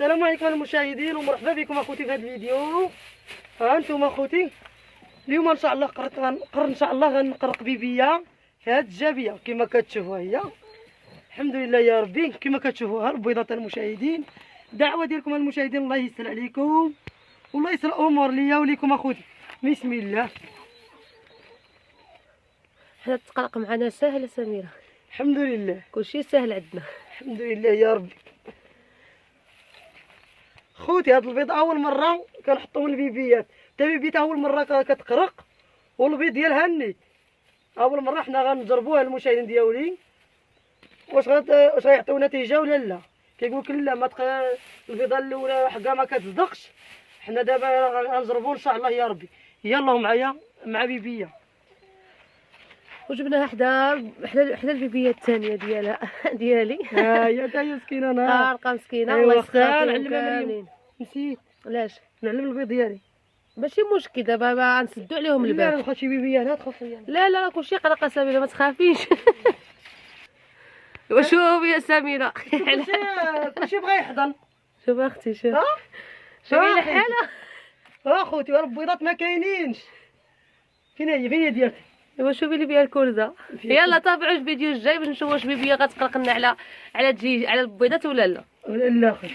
السلام عليكم المشاهدين ومرحبا بكم اخوتي في هذا الفيديو. ها انتم اخوتي، اليوم ان شاء الله غنقرر ان شاء الله غنقرق بيبيه في هذه الجابيه كما كتشوفوا هي. الحمد لله يا ربي كما كتشوفوها البيضات المشاهدين. دعوه ديالكم المشاهدين، الله يسر عليكم والله يسر الامور ليا وليكم اخوتي. بسم الله. حنا التقلق معنا سهل سميرة، الحمد لله كلشي سهل عندنا الحمد لله يا ربي. خوتي هاد البيض اول مره كنحطوه البيبيات، حتى بيبيتها اول مره كتقرق والبيض ديالها ني. اول مره حنا غنجربوها المشاهدين ديالي واش غيعطيو نتيجه ولا لا. كيقول لك لا ما البيضه الاولى حقها ما كتصدقش. حنا دابا غنجربوه ان شاء الله يا ربي. يلا معايا مع بيبيه وجبناها حدا البيبيه الثانيه ديالها ديالي. ها هي تا هي مسكينه انا غارقه مسكينه. أيوة الله يسخر نعلمها كاملين. مريم. نسيت علاش؟ نعلم البيض ديالي. ماشي مشكل، دابا ما نسدو عليهم لا الباب. واخا شي بيبيه لا تخاف ليا. لا كلشي قلق سميرة، ما تخافيش. وشوف يا سميرة كلشي بغا يحضن. شوف اختي، شوف ها شوفي ها الحالة. اخوتي البيضات ما كاينينش. فين هي ديالتي؟ ايوا شوفي لي بها الكرزه. يلا تابعوا الفيديو الجاي باش نشوفوا واش بيبيه غتقلق لنا على البيضات ولا لا. لا خويا